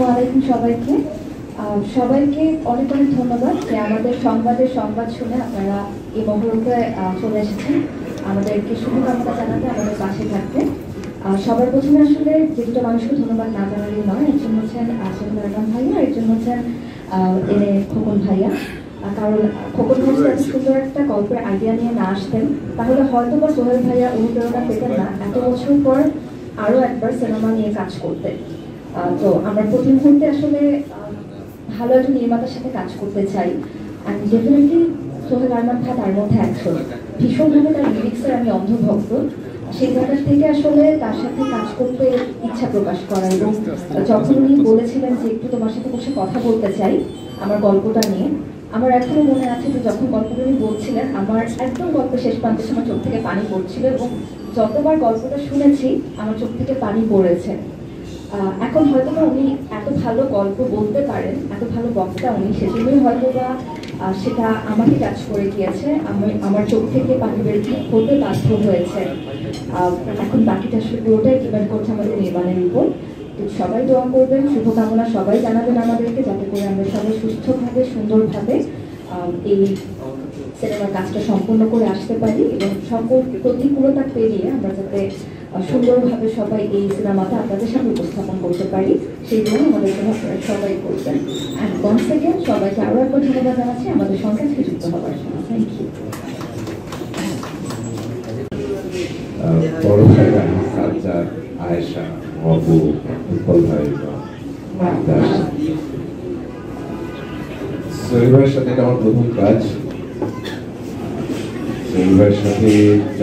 আসসালামু আলাইকুম সবাইকে। সবাইকে অনেক অনেক ধন্যবাদ যে আমাদের সংবাদ শুনে আপনারা এই মহরতে চলে এসেছেন আমাদেরকে শুভকামনা জানাতে, আমাদের পাশে থাকতে। সবার প্রথমে আসলে যে দুটো মানুষকে ধন্যবাদ না জানালেই নয়, একজন হচ্ছেন সোহেল আরমান ভাইয়া, একজন হচ্ছেন খোকন ভাইয়া। কারণ খোকন ভাইয়া এত সুন্দর একটা গল্পের আইডিয়া নিয়ে না আসতেন তাহলে হয়তো বা সোহেল ভাইয়া অনুপ্রেরণা পেতেন না এত বছর পর আরো একবার সিনেমা নিয়ে কাজ করতে। তো আমরা প্রতি মুহূর্তে আসলে ভালো একজন নির্মাতার সাথে কাজ করতে চাই। অ্যান্ড ডেফিনেটলি সোহেল আরমান ভাই তার মধ্যে একজন। ভীষণভাবে তার লিরিক্সের আমি অন্ধভক্ত। সেই জায়গা থেকে আসলে তার সাথে কাজ করতে ইচ্ছা প্রকাশ করা, এবং যখন উনি বলেছিলেন যে একটু তোমার সাথে বসে কথা বলতে চাই আমার গল্পটা নিয়ে, আমার এখনো মনে আছে যে যখন গল্পটা উনি বলছিলেন আমার একদম গল্প শেষ প্রান্তে আমার চোখ থেকে পানি পড়ছিল, এবং যতবার গল্পটা শুনেছি আমার চোখ থেকে পানি পড়েছে। এখন হয়তো বা উনি এত ভালো গল্প বলতে পারেন, এত ভালো বক্তা উনি, সেজন্যই হয়তো বা সেটা আমাকে টাচ করে গিয়েছে, আমার চোখ থেকে পানি বের হতে বাধ্য হয়েছে। এখন বাকিটা আসলে পুরোটাই ডিপেন্ড করছে আমাদের নির্মাণের উপর। সবাই দোয়া করবেন, শুভকামনা সবাই জানাবেন আমাদেরকে, যাতে করে আমরা সবাই সুস্থভাবে সুন্দরভাবে এই সিনেমার কাজটা সম্পূর্ণ করে আসতে পারি, এবং সকল প্রতিকূলতা পেরিয়ে আমরা যাতে সুন্দরভাবে সবাই এই সিনেমাটা আপনাদের সামনে উপস্থাপন করতে পারি, সেই জন্য আমাদের জন্য আপনারা সবাই করবেন। অ্যান্ড ওয়ান্স এগেইন সবাইকে আরও একবার ধন্যবাদ জানাচ্ছি আমাদের সঙ্গে আজকে যুক্ত হওয়ার জন্য। Thank you. বড় ভাইরা সাজ্জাদ, আয়েশা, অপু, উৎপল ভাই, সোহেল ভাইয়ের সাথে এটা আমার প্রথম কাজ। সোহেল ভাইয়ের সাথে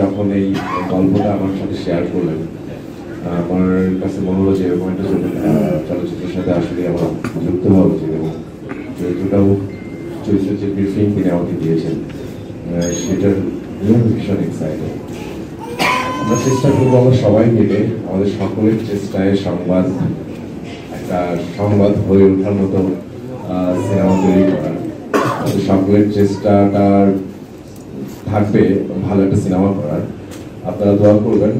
যখন এই গল্পটা আমার সাথে শেয়ার করলেন, আমার কাছে মনে হলো যে এরকম একটা চলচ্চিত্রের সাথে আসলে আমার যুক্ত হওয়া উচিত, এবং চরিত্রের যে ব্রিফিং তিনি আমাকে দিয়েছেন সেটার ভীষণ এক্সাইটেড। আমরা চেষ্টা করবো আমরা সবাই মিলে আমাদের সকলের চেষ্টায় একটা সংবাদ হয়ে ওঠার মতো সিনেমা তৈরি করার। আমাদের সকলের চেষ্টাটার থাকবে ভালো একটা সিনেমা করার। আপনারা দোয়া করবেন।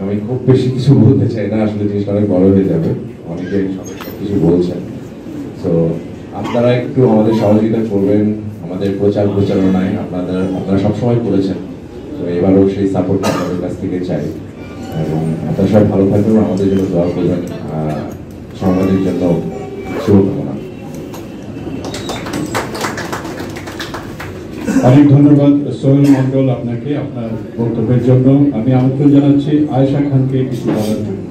আমি খুব বেশি কিছু বলতে চাই না, আসলে জিনিসটা অনেক বড় হয়ে যাবে, অনেকে সব কিছু বলছেন। তো আপনারা একটু আমাদের সহযোগিতা করবেন আমাদের প্রচারণায়। আপনারা সবসময় করেছেন, তো এবারও সেই সাপোর্টটা আপনাদের কাছ থেকে চাই, এবং আপনারা সবাই ভালো থাকবেন, আমাদের জন্য দোয়া করবেন। সমাজের জন্য শুভকামনা। অনেক ধন্যবাদ সোহেল মন্ডল আপনাকে আপনার বক্তব্যের জন্য। আমি আমন্ত্রণ জানাচ্ছি আয়েশা খানকে কিছু বলার জন্য।